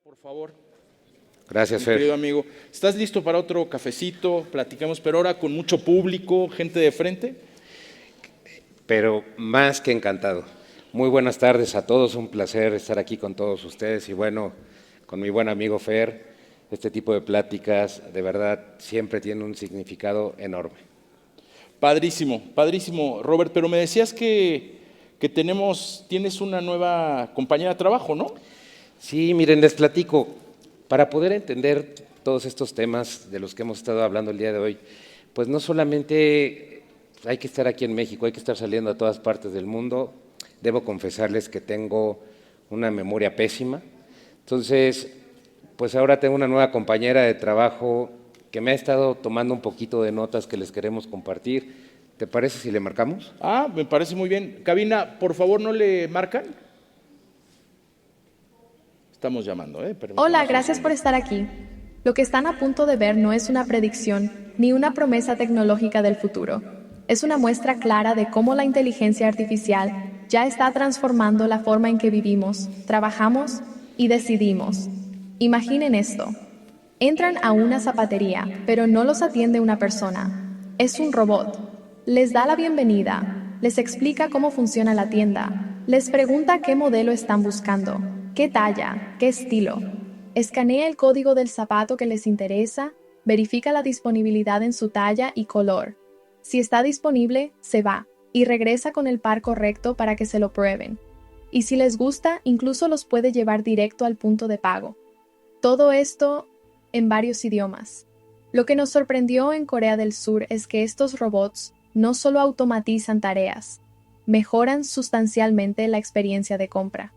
Por favor, Gracias, mi Fer. querido amigo. ¿Estás listo para otro cafecito? Platicamos, pero ahora con mucho público, gente de frente. Pero más que encantado. Muy buenas tardes a todos, un placer estar aquí con todos ustedes y bueno, con mi buen amigo Fer, este tipo de pláticas de verdad siempre tienen un significado enorme. Padrísimo, padrísimo, Robert, pero me decías que tienes una nueva compañera de trabajo, ¿no? Sí, miren, les platico, para poder entender todos estos temas de los que hemos estado hablando el día de hoy, pues no solamente hay que estar aquí en México, hay que estar saliendo a todas partes del mundo. Debo confesarles que tengo una memoria pésima. Entonces, pues ahora tengo una nueva compañera de trabajo que me ha estado tomando un poquito de notas que les queremos compartir. ¿Te parece si le marcamos? Ah, me parece muy bien. Cabina, por favor, ¿no le marcan? Estamos llamando, permítanos Hola, un gracias por segundo. estar aquí. Lo que están a punto de ver no es una predicción ni una promesa tecnológica del futuro. Es una muestra clara de cómo la inteligencia artificial ya está transformando la forma en que vivimos, trabajamos y decidimos. Imaginen esto. Entran a una zapatería, pero no los atiende una persona. Es un robot. Les da la bienvenida, les explica cómo funciona la tienda, les pregunta qué modelo están buscando, qué talla, qué estilo. Escanea el código del zapato que les interesa, verifica la disponibilidad en su talla y color. Si está disponible, se va y regresa con el par correcto para que se lo prueben. Y si les gusta, incluso los puede llevar directo al punto de pago. Todo esto en varios idiomas. Lo que nos sorprendió en Corea del Sur es que estos robots no solo automatizan tareas, mejoran sustancialmente la experiencia de compra.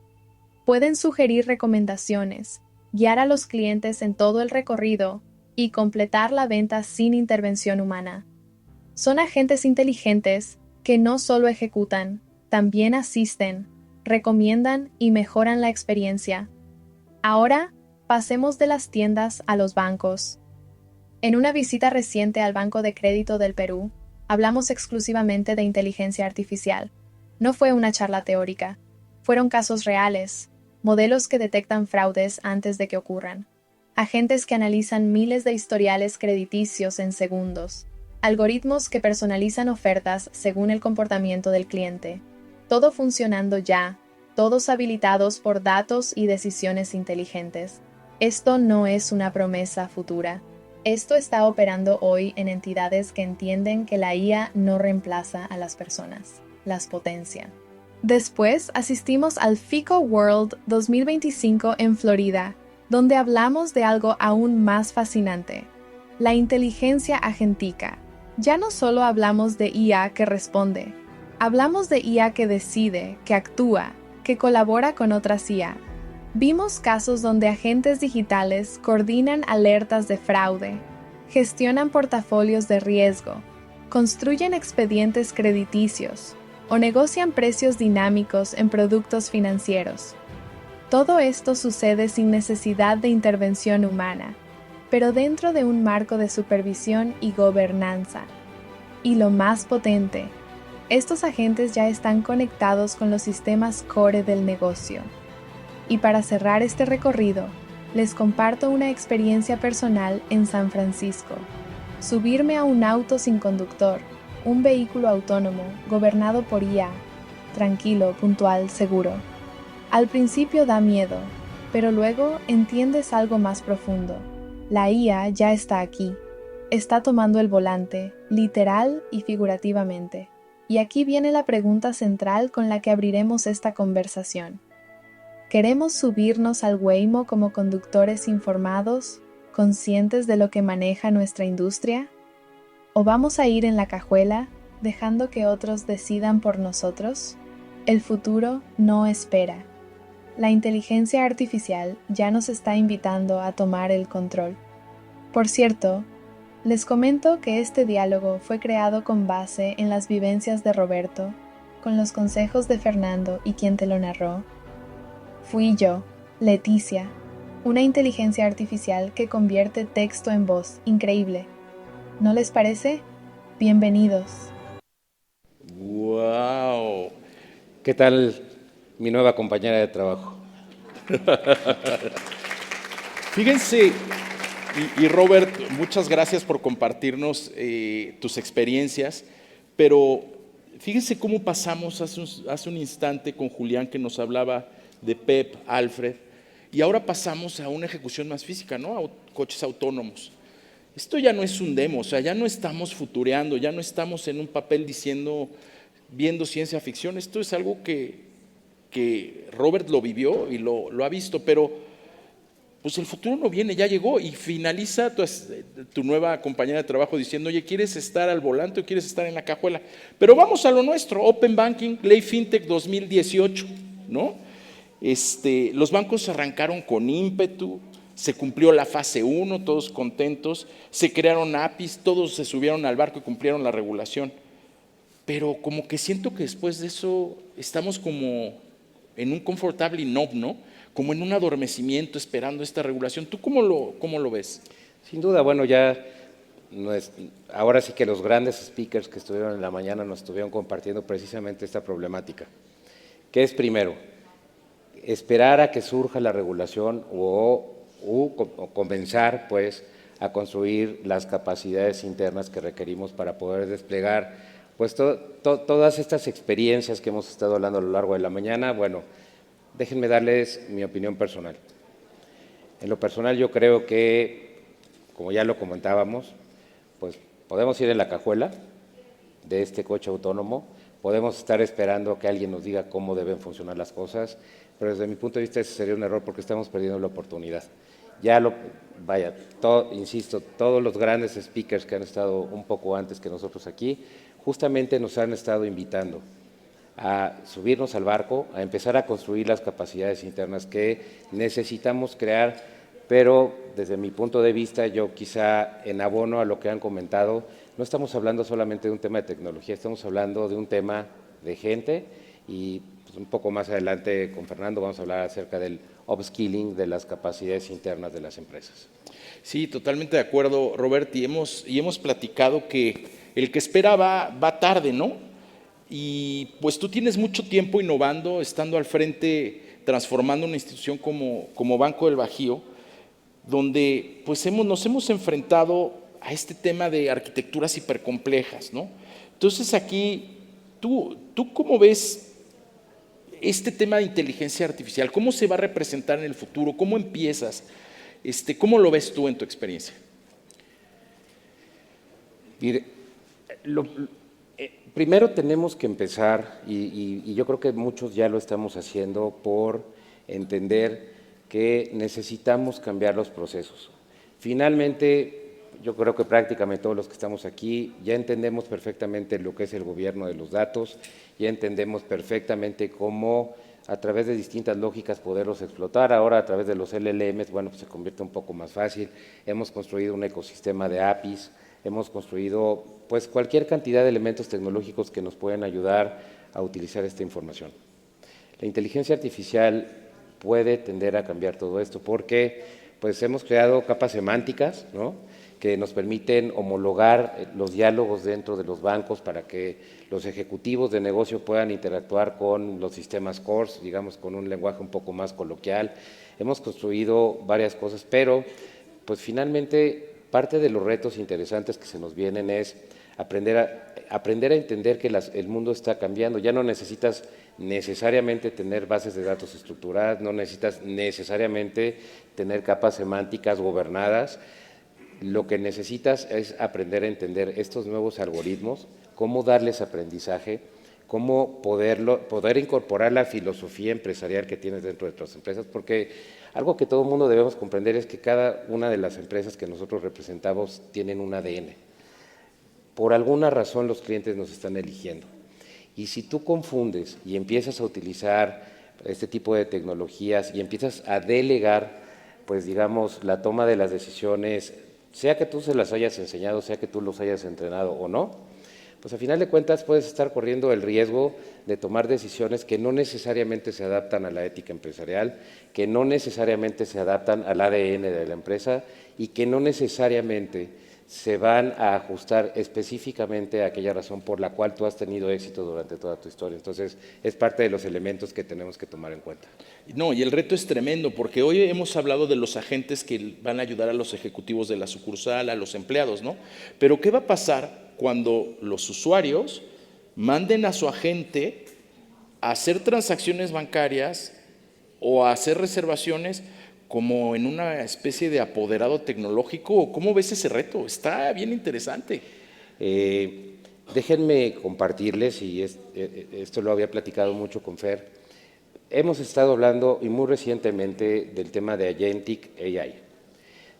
Pueden sugerir recomendaciones, guiar a los clientes en todo el recorrido y completar la venta sin intervención humana. Son agentes inteligentes que no solo ejecutan, también asisten, recomiendan y mejoran la experiencia. Ahora, pasemos de las tiendas a los bancos. En una visita reciente al Banco de Crédito del Perú, hablamos exclusivamente de inteligencia artificial. No fue una charla teórica. Fueron casos reales, modelos que detectan fraudes antes de que ocurran, agentes que analizan miles de historiales crediticios en segundos, algoritmos que personalizan ofertas según el comportamiento del cliente. Todo funcionando ya, todos habilitados por datos y decisiones inteligentes. Esto no es una promesa futura. Esto está operando hoy en entidades que entienden que la IA no reemplaza a las personas, las potencia. Después asistimos al FICO World 2025 en Florida, donde hablamos de algo aún más fascinante, la inteligencia agentica. Ya no solo hablamos de IA que responde, hablamos de IA que decide, que actúa, que colabora con otras IA. Vimos casos donde agentes digitales coordinan alertas de fraude, gestionan portafolios de riesgo, construyen expedientes crediticios o negocian precios dinámicos en productos financieros. Todo esto sucede sin necesidad de intervención humana, pero dentro de un marco de supervisión y gobernanza. Y lo más potente, estos agentes ya están conectados con los sistemas core del negocio. Y para cerrar este recorrido, les comparto una experiencia personal en San Francisco. Subirme a un auto sin conductor, un vehículo autónomo, gobernado por IA, tranquilo, puntual, seguro. Al principio da miedo, pero luego entiendes algo más profundo. La IA ya está aquí, está tomando el volante, literal y figurativamente. Y aquí viene la pregunta central con la que abriremos esta conversación. ¿Queremos subirnos al Waymo como conductores informados, conscientes de lo que maneja nuestra industria? ¿O vamos a ir en la cajuela, dejando que otros decidan por nosotros? El futuro no espera. La inteligencia artificial ya nos está invitando a tomar el control. Por cierto, les comento que este diálogo fue creado con base en las vivencias de Roberto, con los consejos de Fernando y quien te lo narró. Fui yo, Leticia, una inteligencia artificial que convierte texto en voz. Increíble. ¿No les parece? Bienvenidos. ¡Wow! ¿Qué tal mi nueva compañera de trabajo? Fíjense, y Robert, muchas gracias por compartirnos tus experiencias, pero fíjense cómo pasamos hace un instante con Julián que nos hablaba de Pep, Alfred, y ahora pasamos a una ejecución más física, ¿no? A coches autónomos. Esto ya no es un demo, o sea, ya no estamos futureando, ya no estamos en un papel viendo ciencia ficción. Esto es algo que Robert lo vivió y lo ha visto, pero pues el futuro no viene, ya llegó, y finaliza tu nueva compañera de trabajo diciendo, oye, ¿quieres estar al volante o quieres estar en la cajuela? Pero vamos a lo nuestro, Open Banking, Ley FinTech 2018, ¿no? Los bancos arrancaron con ímpetu, se cumplió la fase 1, todos contentos, se crearon APIs, todos se subieron al barco y cumplieron la regulación. Pero como que siento que después de eso estamos como en un comfortable knob, ¿no? Como en un adormecimiento esperando esta regulación. ¿Tú cómo lo ves? Sin duda, bueno, ya ahora sí que los grandes speakers que estuvieron en la mañana nos estuvieron compartiendo precisamente esta problemática. ¿Qué es primero? Esperar a que surja la regulación o comenzar, pues, a construir las capacidades internas que requerimos para poder desplegar, pues, todas estas experiencias que hemos estado hablando a lo largo de la mañana. Bueno, déjenme darles mi opinión personal. En lo personal yo creo que, como ya lo comentábamos, pues podemos ir en la cajuela de este coche autónomo, podemos estar esperando que alguien nos diga cómo deben funcionar las cosas, pero desde mi punto de vista ese sería un error porque estamos perdiendo la oportunidad. Insisto, todos los grandes speakers que han estado un poco antes que nosotros aquí, justamente nos han estado invitando a subirnos al barco, a empezar a construir las capacidades internas que necesitamos crear, pero desde mi punto de vista, yo quizá en abono a lo que han comentado, no estamos hablando solamente de un tema de tecnología, estamos hablando de un tema de gente y pues, un poco más adelante con Fernando vamos a hablar acerca del upskilling de las capacidades internas de las empresas. Sí, totalmente de acuerdo, Robert, y hemos platicado que el que espera va tarde, ¿no? Y pues tú tienes mucho tiempo innovando, estando al frente, transformando una institución como Banco del Bajío, donde pues nos hemos enfrentado a este tema de arquitecturas hipercomplejas, ¿no? Entonces aquí, ¿tú cómo ves este tema de inteligencia artificial? ¿Cómo se va a representar en el futuro? ¿Cómo empiezas? ¿Cómo lo ves tú en tu experiencia? Mire, primero tenemos que empezar, y yo creo que muchos ya lo estamos haciendo, por entender que necesitamos cambiar los procesos. Finalmente, yo creo que prácticamente todos los que estamos aquí ya entendemos perfectamente lo que es el gobierno de los datos, ya entendemos perfectamente cómo a través de distintas lógicas poderlos explotar. Ahora a través de los LLMs, bueno, pues se convierte un poco más fácil. Hemos construido un ecosistema de APIs, hemos construido pues cualquier cantidad de elementos tecnológicos que nos pueden ayudar a utilizar esta información. La inteligencia artificial puede tender a cambiar todo esto porque pues hemos creado capas semánticas, ¿no?, que nos permiten homologar los diálogos dentro de los bancos para que los ejecutivos de negocio puedan interactuar con los sistemas core, digamos, con un lenguaje un poco más coloquial. Hemos construido varias cosas, pero pues finalmente parte de los retos interesantes que se nos vienen es aprender a entender que el mundo está cambiando. Ya no necesitas necesariamente tener bases de datos estructuradas, no necesitas necesariamente tener capas semánticas gobernadas. Lo que necesitas es aprender a entender estos nuevos algoritmos, cómo darles aprendizaje, cómo poder incorporar la filosofía empresarial que tienes dentro de tus empresas, porque algo que todo el mundo debemos comprender es que cada una de las empresas que nosotros representamos tienen un ADN. Por alguna razón los clientes nos están eligiendo. Y si tú confundes y empiezas a utilizar este tipo de tecnologías y empiezas a delegar, pues digamos, la toma de las decisiones, sea que tú se las hayas enseñado, sea que tú los hayas entrenado o no, pues a final de cuentas puedes estar corriendo el riesgo de tomar decisiones que no necesariamente se adaptan a la ética empresarial, que no necesariamente se adaptan al ADN de la empresa y que no necesariamente se van a ajustar específicamente a aquella razón por la cual tú has tenido éxito durante toda tu historia. Entonces, es parte de los elementos que tenemos que tomar en cuenta. No, y el reto es tremendo, porque hoy hemos hablado de los agentes que van a ayudar a los ejecutivos de la sucursal, a los empleados, ¿no? Pero ¿qué va a pasar cuando los usuarios manden a su agente a hacer transacciones bancarias o a hacer reservaciones como en una especie de apoderado tecnológico? ¿Cómo ves ese reto? Está bien interesante. Déjenme compartirles, y esto lo había platicado mucho con Fer, hemos estado hablando y muy recientemente del tema de Agentic AI.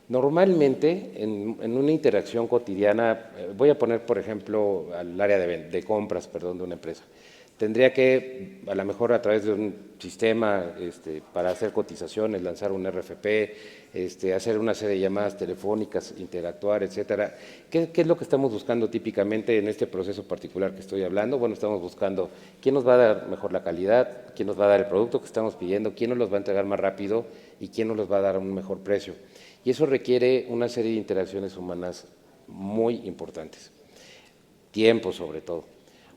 Normalmente, en una interacción cotidiana, voy a poner, por ejemplo, al área de compras, perdón, de una empresa. Tendría que, a lo mejor a través de un sistema para hacer cotizaciones, lanzar un RFP, hacer una serie de llamadas telefónicas, interactuar, etcétera. ¿Qué es lo que estamos buscando típicamente en este proceso particular que estoy hablando? Bueno, estamos buscando quién nos va a dar mejor la calidad, quién nos va a dar el producto que estamos pidiendo, quién nos los va a entregar más rápido y quién nos los va a dar a un mejor precio. Y eso requiere una serie de interacciones humanas muy importantes, tiempo sobre todo.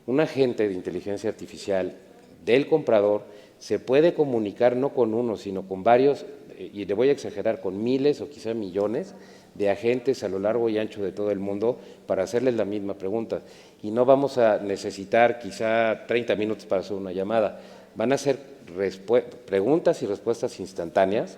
Un agente de inteligencia artificial del comprador se puede comunicar no con uno, sino con varios, y le voy a exagerar, con miles o quizá millones de agentes a lo largo y ancho de todo el mundo para hacerles la misma pregunta. Y no vamos a necesitar quizá 30 minutos para hacer una llamada. Van a ser preguntas y respuestas instantáneas,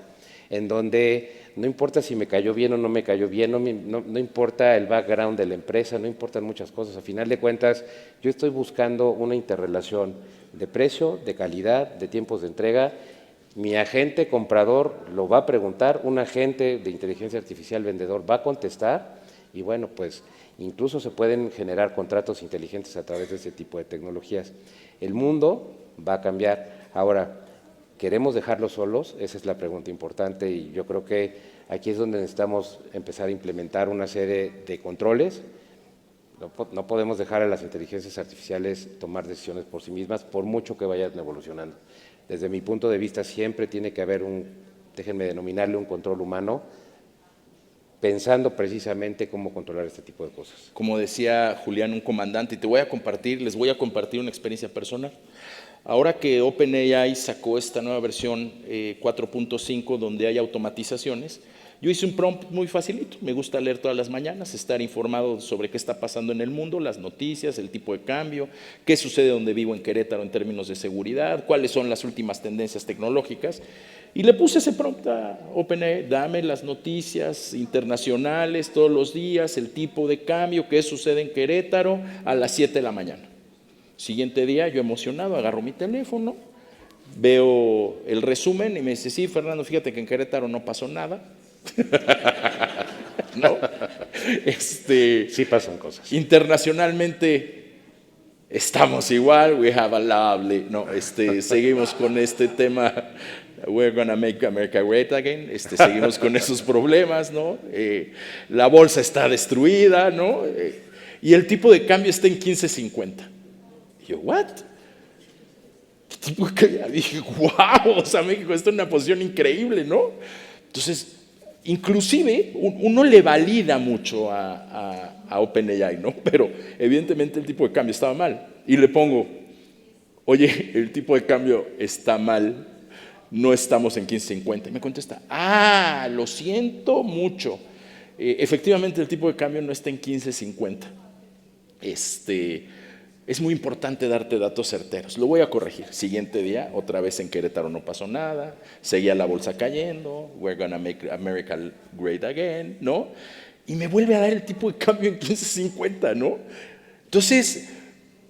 en donde no importa si me cayó bien o no me cayó bien, no importa el background de la empresa, no importan muchas cosas. A final de cuentas, yo estoy buscando una interrelación de precio, de calidad, de tiempos de entrega. Mi agente comprador lo va a preguntar, un agente de inteligencia artificial vendedor va a contestar, y bueno, pues incluso se pueden generar contratos inteligentes a través de este tipo de tecnologías. El mundo va a cambiar. Ahora, ¿queremos dejarlos solos? Esa es la pregunta importante, y yo creo que aquí es donde necesitamos empezar a implementar una serie de controles. No podemos dejar a las inteligencias artificiales tomar decisiones por sí mismas, por mucho que vayan evolucionando. Desde mi punto de vista, siempre tiene que haber déjenme denominarle un control humano, pensando precisamente cómo controlar este tipo de cosas. Como decía Julián, un comandante, y les voy a compartir una experiencia personal. Ahora que OpenAI sacó esta nueva versión 4.5 donde hay automatizaciones, yo hice un prompt muy facilito. Me gusta leer todas las mañanas, estar informado sobre qué está pasando en el mundo, las noticias, el tipo de cambio, qué sucede donde vivo en Querétaro en términos de seguridad, cuáles son las últimas tendencias tecnológicas. Y le puse ese prompt a OpenAI: dame las noticias internacionales todos los días, el tipo de cambio, qué sucede en Querétaro a las 7 de la mañana. Siguiente día, yo emocionado, agarro mi teléfono, veo el resumen y me dice: sí, Fernando, fíjate que en Querétaro no pasó nada. ¿No? Sí pasan cosas. Internacionalmente estamos igual, we have a lovely, no, seguimos con este tema, we're gonna make America great again, seguimos con esos problemas, ¿no? La bolsa está destruida, ¿no? Y el tipo de cambio está en 15.50. Y yo, ¿what? Dije, wow, o sea, México está en una posición increíble, ¿no? Entonces, inclusive uno le valida mucho a OpenAI, ¿no? Pero evidentemente el tipo de cambio estaba mal. Y le pongo: oye, el tipo de cambio está mal, no estamos en 15.50. Y me contesta: lo siento mucho. Efectivamente el tipo de cambio no está en 15.50. Es muy importante darte datos certeros. Lo voy a corregir. Siguiente día, otra vez en Querétaro no pasó nada, seguía la bolsa cayendo, we're gonna make America great again, ¿no? Y me vuelve a dar el tipo de cambio en 15.50, ¿no? Entonces,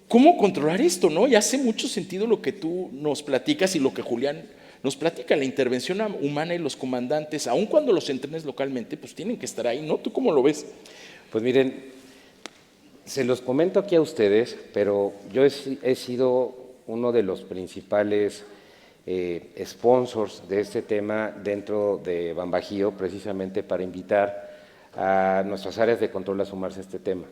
¿cómo controlar esto, no? Y hace mucho sentido lo que tú nos platicas y lo que Julián nos platica. La intervención humana y los comandantes, aun cuando los entrenes localmente, pues tienen que estar ahí, ¿no? ¿Tú cómo lo ves? Pues miren, se los comento aquí a ustedes, pero yo he sido uno de los principales sponsors de este tema dentro de Bambajío, precisamente para invitar a nuestras áreas de control a sumarse a este tema.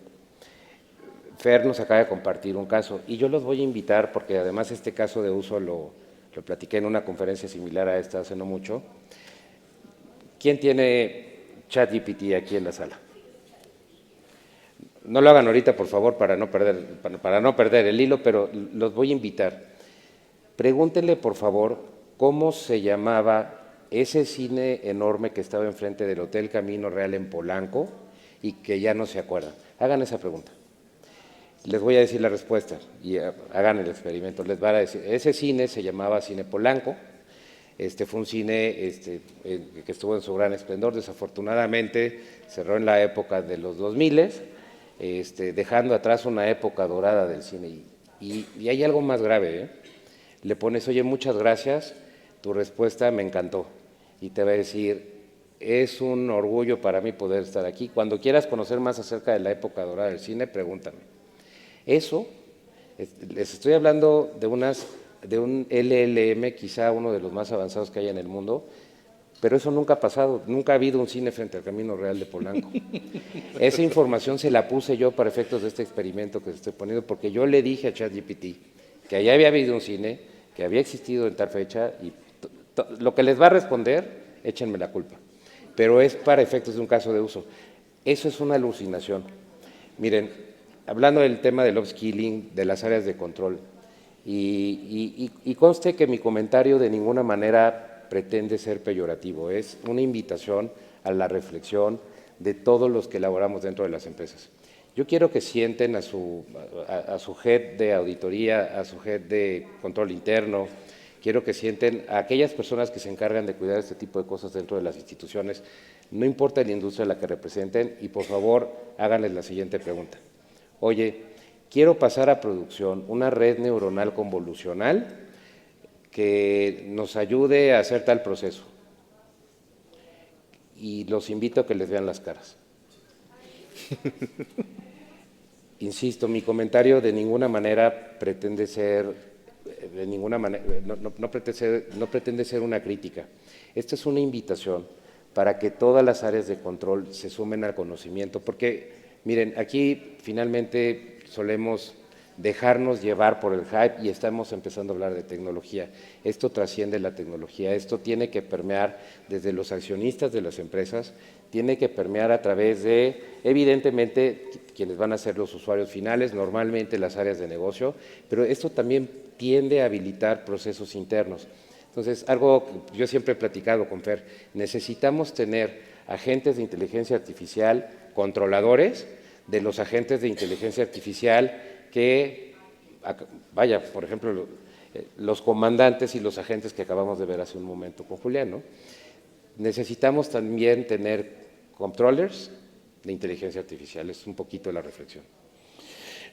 Fer nos acaba de compartir un caso, y yo los voy a invitar porque además este caso de uso lo platiqué en una conferencia similar a esta hace no mucho. ¿Quién tiene ChatGPT aquí en la sala? no lo hagan ahorita, por favor, para no perder el hilo, pero los voy a invitar. Pregúntenle, por favor, cómo se llamaba ese cine enorme que estaba enfrente del Hotel Camino Real en Polanco y que ya no se acuerdan. Hagan esa pregunta. Les voy a decir la respuesta y hagan el experimento. Les van a decir, ese cine se llamaba Cine Polanco. Fue un cine que estuvo en su gran esplendor. Desafortunadamente cerró en la época de los 2000, dejando atrás una época dorada del cine. Y hay algo más grave, ¿eh? Le pones, oye, muchas gracias, tu respuesta me encantó. Y te va a decir, es un orgullo para mí poder estar aquí. Cuando quieras conocer más acerca de la época dorada del cine, pregúntame. Eso, les estoy hablando de un LLM, quizá uno de los más avanzados que hay en el mundo, pero eso nunca ha pasado, nunca ha habido un cine frente al Camino Real de Polanco. Esa información se la puse yo para efectos de este experimento que estoy poniendo, porque yo le dije a ChatGPT que allá había habido un cine, que había existido en tal fecha, y lo que les va a responder, échenme la culpa. Pero es para efectos de un caso de uso. Eso es una alucinación. Miren, hablando del tema del upskilling, de las áreas de control, y conste que mi comentario de ninguna manera pretende ser peyorativo, es una invitación a la reflexión de todos los que elaboramos dentro de las empresas. Yo quiero que sienten a su head de auditoría, a su head de control interno, quiero que sienten a aquellas personas que se encargan de cuidar este tipo de cosas dentro de las instituciones, no importa la industria a la que representen, y por favor háganles la siguiente pregunta. Oye, quiero pasar a producción una red neuronal convolucional que nos ayude a hacer tal proceso. Y los invito a que les vean las caras. Insisto, mi comentario de ninguna manera pretende ser, no pretende ser una crítica. Esta es una invitación para que todas las áreas de control se sumen al conocimiento, porque miren, aquí finalmente solemos dejarnos llevar por el hype y estamos empezando a hablar de tecnología. Esto trasciende la tecnología, esto tiene que permear desde los accionistas de las empresas, tiene que permear a través de, evidentemente, quienes van a ser los usuarios finales, normalmente las áreas de negocio, pero esto también tiende a habilitar procesos internos. Entonces, algo que yo siempre he platicado con Fer, necesitamos tener agentes de inteligencia artificial controladores de los agentes de inteligencia artificial que, vaya, por ejemplo, los comandantes y los agentes que acabamos de ver hace un momento con Julián, ¿no? Necesitamos también tener controllers de inteligencia artificial, es un poquito la reflexión.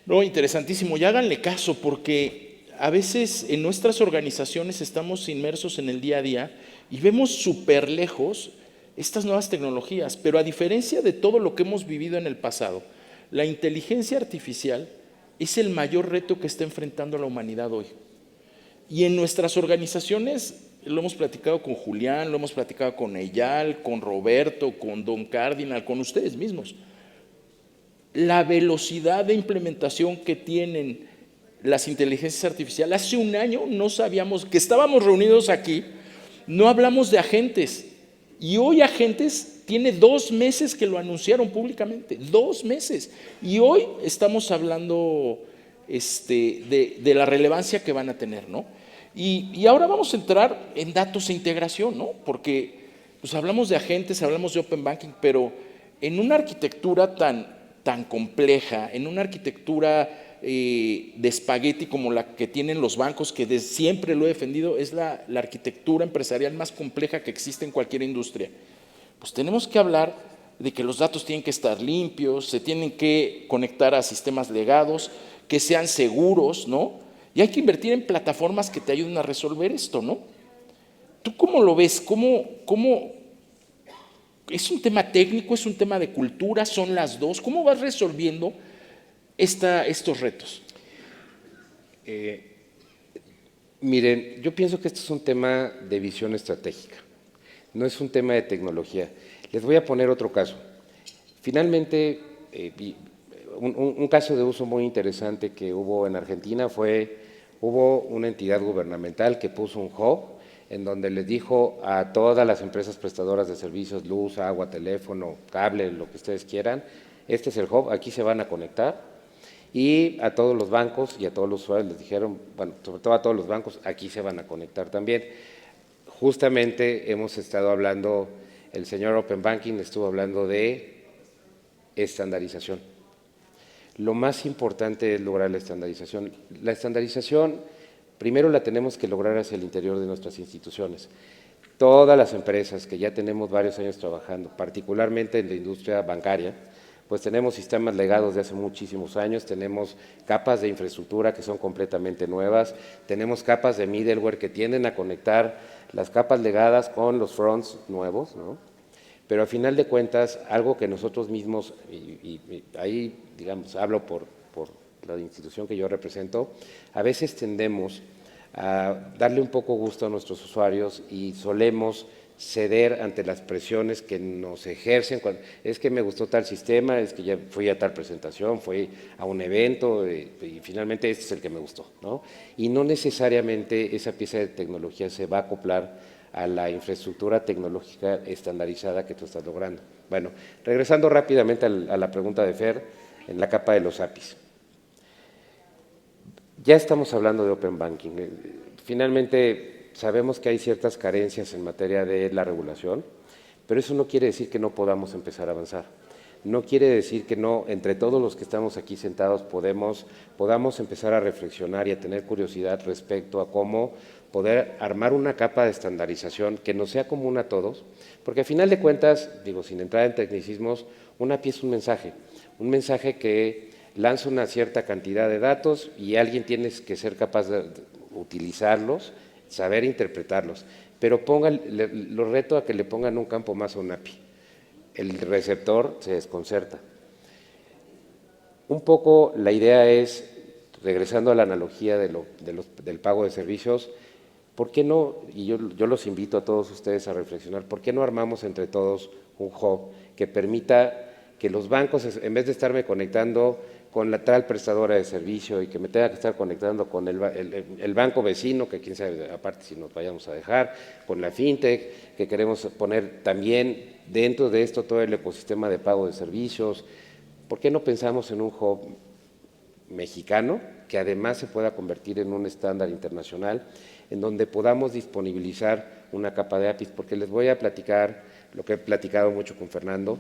No, interesantísimo, y háganle caso, porque a veces en nuestras organizaciones estamos inmersos en el día a día y vemos súper lejos estas nuevas tecnologías, pero a diferencia de todo lo que hemos vivido en el pasado, la inteligencia artificial es el mayor reto que está enfrentando la humanidad hoy. Y en nuestras organizaciones, lo hemos platicado con Julián, lo hemos platicado con Eyal, con Roberto, con Don Cardinal, con ustedes mismos. La velocidad de implementación que tienen las inteligencias artificiales, hace un año no sabíamos, que estábamos reunidos aquí, no hablamos de agentes, y hoy agentes tiene 2 meses que lo anunciaron públicamente, 2 meses, y hoy estamos hablando de la relevancia que van a tener, ¿no? Y ahora vamos a entrar en datos e integración, ¿no? Porque pues hablamos de agentes, hablamos de open banking, pero en una arquitectura tan compleja, en una arquitectura de espagueti como la que tienen los bancos, que desde siempre lo he defendido, es la arquitectura empresarial más compleja que existe en cualquier industria. Pues tenemos que hablar de que los datos tienen que estar limpios, se tienen que conectar a sistemas legados, que sean seguros, ¿no? Y hay que invertir en plataformas que te ayuden a resolver esto, ¿no? ¿Tú cómo lo ves? ¿Cómo es un tema técnico, es un tema de cultura, son las dos? ¿Cómo vas resolviendo estos retos? Miren, yo pienso que este es un tema de visión estratégica, no es un tema de tecnología. Les voy a poner otro caso. Finalmente, un caso de uso muy interesante que hubo en Argentina hubo una entidad gubernamental que puso un hub en donde les dijo a todas las empresas prestadoras de servicios, luz, agua, teléfono, cable, lo que ustedes quieran, este es el hub, aquí se van a conectar y a todos los bancos y a todos los usuarios les dijeron, bueno, sobre todo a todos los bancos, aquí se van a conectar también. Justamente hemos estado hablando, el señor Open Banking estuvo hablando de estandarización. Lo más importante es lograr la estandarización. La estandarización, primero la tenemos que lograr hacia el interior de nuestras instituciones. Todas las empresas que ya tenemos varios años trabajando, particularmente en la industria bancaria, pues tenemos sistemas legados de hace muchísimos años, tenemos capas de infraestructura que son completamente nuevas, tenemos capas de middleware que tienden a conectar las capas legadas con los fronts nuevos, ¿no? Pero al final de cuentas, algo que nosotros mismos, y ahí, digamos, hablo por la institución que yo represento, a veces tendemos a darle un poco gusto a nuestros usuarios y solemos ceder ante las presiones que nos ejercen. Es que me gustó tal sistema, es que ya fui a tal presentación, fui a un evento y finalmente este es el que me gustó, ¿no? Y no necesariamente esa pieza de tecnología se va a acoplar a la infraestructura tecnológica estandarizada que tú estás logrando. Bueno, regresando rápidamente a la pregunta de Fer, en la capa de los APIs. Ya estamos hablando de Open Banking. Finalmente, sabemos que hay ciertas carencias en materia de la regulación, pero eso no quiere decir que no podamos empezar a avanzar. No quiere decir que no, entre todos los que estamos aquí sentados, podamos empezar a reflexionar y a tener curiosidad respecto a cómo poder armar una capa de estandarización que nos sea común a todos, porque al final de cuentas, digo, sin entrar en tecnicismos, una API es un mensaje que lanza una cierta cantidad de datos y alguien tiene que ser capaz de utilizarlos, saber interpretarlos, pero lo reto a que le pongan un campo más a un API. El receptor se desconcerta. Un poco la idea es, regresando a la analogía del pago de servicios, ¿por qué no, y yo los invito a todos ustedes a reflexionar, ¿por qué no armamos entre todos un hub que permita que los bancos, en vez de estarme conectando con la tal prestadora de servicio y que me tenga que estar conectando con el banco vecino, que quién sabe aparte si nos vayamos a dejar, con la fintech, que queremos poner también dentro de esto todo el ecosistema de pago de servicios? ¿Por qué no pensamos en un hub mexicano que además se pueda convertir en un estándar internacional en donde podamos disponibilizar una capa de APIs? Porque les voy a platicar lo que he platicado mucho con Fernando.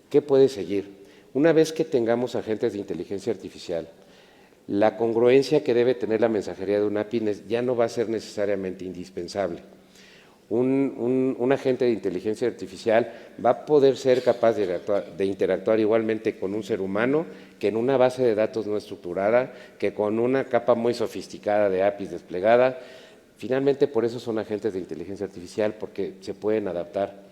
¿Qué puede seguir? Una vez que tengamos agentes de inteligencia artificial, la congruencia que debe tener la mensajería de un API ya no va a ser necesariamente indispensable. Un agente de inteligencia artificial va a poder ser capaz de interactuar igualmente con un ser humano que en una base de datos no estructurada, que con una capa muy sofisticada de APIs desplegada. Finalmente, por eso son agentes de inteligencia artificial, porque se pueden adaptar.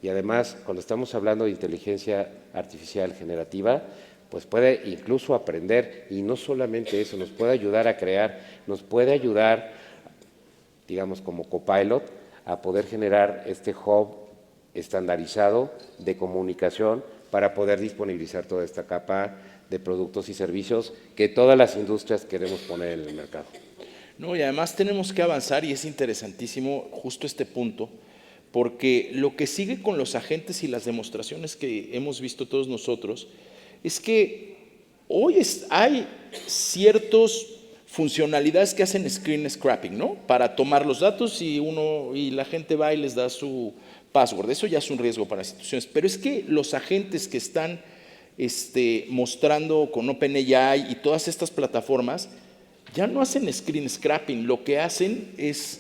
Y además, cuando estamos hablando de inteligencia artificial generativa, pues puede incluso aprender, y no solamente eso, nos puede ayudar a crear, nos puede ayudar, digamos, como copilot, a poder generar este hub estandarizado de comunicación para poder disponibilizar toda esta capa de productos y servicios que todas las industrias queremos poner en el mercado. No, y además tenemos que avanzar, y es interesantísimo justo este punto, porque lo que sigue con los agentes y las demostraciones que hemos visto todos nosotros es que hoy hay ciertas funcionalidades que hacen screen scrapping, ¿no? Para tomar los datos y la gente va y les da su password. Eso ya es un riesgo para las instituciones. Pero es que los agentes que están mostrando con OpenAI y todas estas plataformas ya no hacen screen scrapping. Lo que hacen es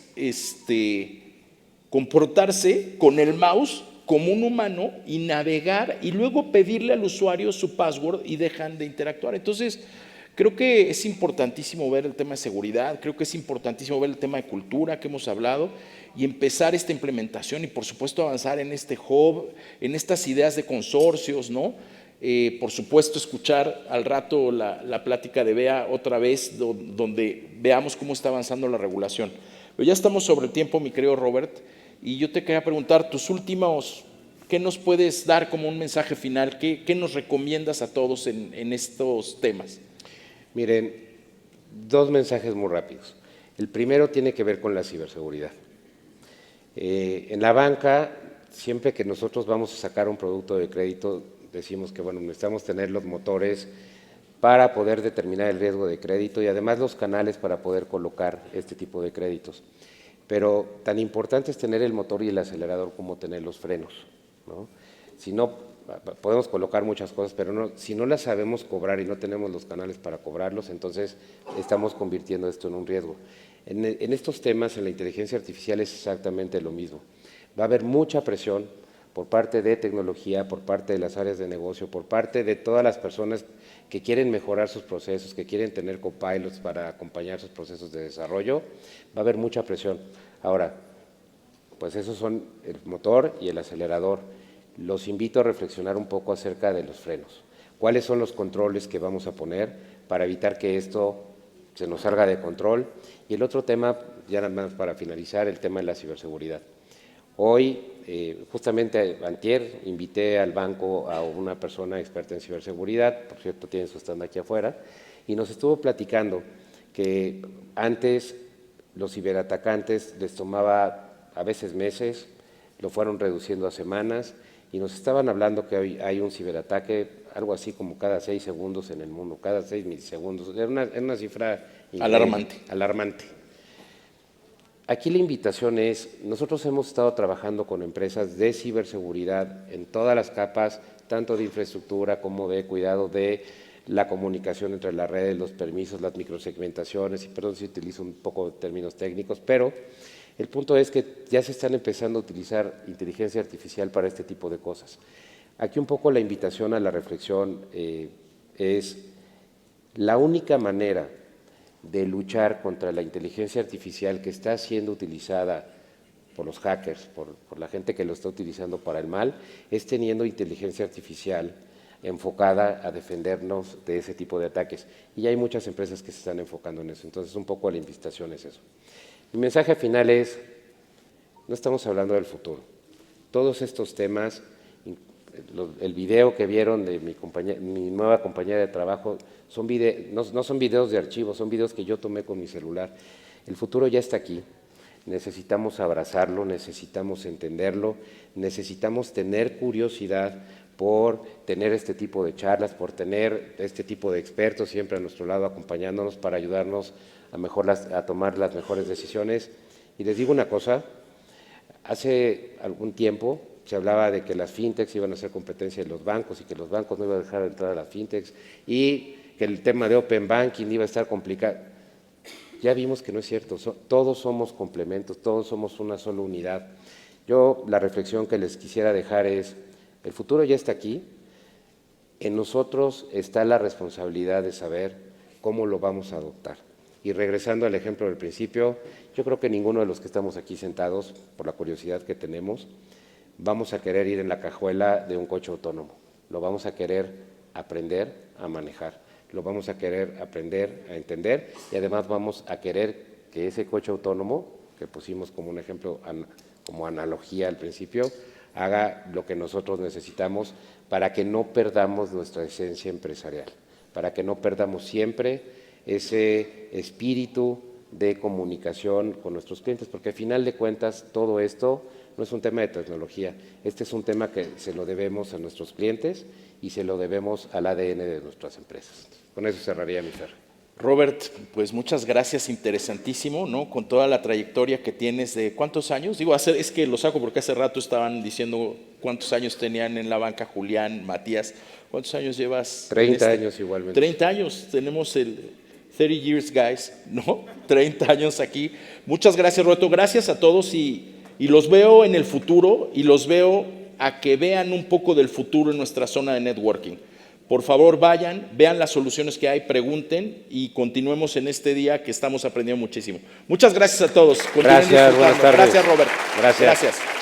comportarse con el mouse como un humano y navegar y luego pedirle al usuario su password y dejan de interactuar. Entonces, creo que es importantísimo ver el tema de seguridad, creo que es importantísimo ver el tema de cultura que hemos hablado y empezar esta implementación y por supuesto avanzar en este hub, en estas ideas de consorcios, ¿no? Por supuesto escuchar al rato la plática de Bea otra vez donde veamos cómo está avanzando la regulación. Pero ya estamos sobre el tiempo, mi querido Robert, y yo te quería preguntar tus últimos, ¿qué nos puedes dar como un mensaje final? ¿Qué nos recomiendas a todos en estos temas? Miren, dos mensajes muy rápidos. El primero tiene que ver con la ciberseguridad. En la banca, siempre que nosotros vamos a sacar un producto de crédito, decimos que, bueno, necesitamos tener los motores para poder determinar el riesgo de crédito y además los canales para poder colocar este tipo de créditos. Pero tan importante es tener el motor y el acelerador como tener los frenos, ¿no? Si no, podemos colocar muchas cosas, pero si no las sabemos cobrar y no tenemos los canales para cobrarlos, entonces estamos convirtiendo esto en un riesgo. En estos temas, en la inteligencia artificial es exactamente lo mismo. Va a haber mucha presión por parte de tecnología, por parte de las áreas de negocio, por parte de todas las personas que quieren mejorar sus procesos, que quieren tener copilots para acompañar sus procesos de desarrollo. Va a haber mucha presión. Ahora, pues esos son el motor y el acelerador. Los invito a reflexionar un poco acerca de los frenos. ¿Cuáles son los controles que vamos a poner para evitar que esto se nos salga de control? Y el otro tema, ya nada más para finalizar, el tema de la ciberseguridad. Hoy, justamente antier, invité al banco a una persona experta en ciberseguridad, por cierto, tiene su stand aquí afuera, y nos estuvo platicando que antes los ciberatacantes les tomaba a veces meses, lo fueron reduciendo a semanas, y nos estaban hablando que hoy hay un ciberataque, algo así como cada 6 segundos en el mundo, cada 6 milisegundos, era una cifra alarmante. Aquí la invitación es, nosotros hemos estado trabajando con empresas de ciberseguridad en todas las capas, tanto de infraestructura como de cuidado de la comunicación entre las redes, los permisos, las microsegmentaciones, y perdón si utilizo un poco de términos técnicos, pero el punto es que ya se están empezando a utilizar inteligencia artificial para este tipo de cosas. Aquí un poco la invitación a la reflexión es la única manera de luchar contra la inteligencia artificial que está siendo utilizada por los hackers, por la gente que lo está utilizando para el mal, es teniendo inteligencia artificial enfocada a defendernos de ese tipo de ataques. Y hay muchas empresas que se están enfocando en eso. Entonces, un poco la invitación es eso. Mi mensaje final es, no estamos hablando del futuro. Todos estos temas, el video que vieron de mi nueva compañera de trabajo, no son videos de archivo, son videos que yo tomé con mi celular. El futuro ya está aquí, necesitamos abrazarlo, necesitamos entenderlo, necesitamos tener curiosidad por tener este tipo de charlas, por tener este tipo de expertos siempre a nuestro lado acompañándonos para ayudarnos a tomar las mejores decisiones. Y les digo una cosa, hace algún tiempo se hablaba de que las fintechs iban a ser competencia de los bancos y que los bancos no iban a dejar de entrar a las fintechs y que el tema de open banking iba a estar complicado. Ya vimos que no es cierto, todos somos complementos, todos somos una sola unidad. Yo la reflexión que les quisiera dejar es, el futuro ya está aquí, en nosotros está la responsabilidad de saber cómo lo vamos a adoptar. Y regresando al ejemplo del principio, yo creo que ninguno de los que estamos aquí sentados, por la curiosidad que tenemos, vamos a querer ir en la cajuela de un coche autónomo. Lo vamos a querer aprender a manejar, lo vamos a querer aprender a entender y además vamos a querer que ese coche autónomo, que pusimos como un ejemplo, como analogía al principio, haga lo que nosotros necesitamos para que no perdamos nuestra esencia empresarial, para que no perdamos siempre ese espíritu de comunicación con nuestros clientes, porque al final de cuentas todo esto no es un tema de tecnología, este es un tema que se lo debemos a nuestros clientes y se lo debemos al ADN de nuestras empresas. Con eso cerraría mi Fer. Robert, pues muchas gracias, interesantísimo, ¿no? Con toda la trayectoria que tienes de ¿cuántos años? Digo, es que lo saco porque hace rato estaban diciendo cuántos años tenían en la banca Julián, Matías. ¿Cuántos años llevas? 30 años igualmente. 30 años, tenemos el 30 years, guys, ¿no? 30 años aquí. Muchas gracias, Roberto. Gracias a todos y los veo en el futuro y los veo a que vean un poco del futuro en nuestra zona de networking. Por favor, vayan, vean las soluciones que hay, pregunten y continuemos en este día que estamos aprendiendo muchísimo. Muchas gracias a todos. Gracias, buenas tardes. Gracias, Robert. Gracias. Gracias.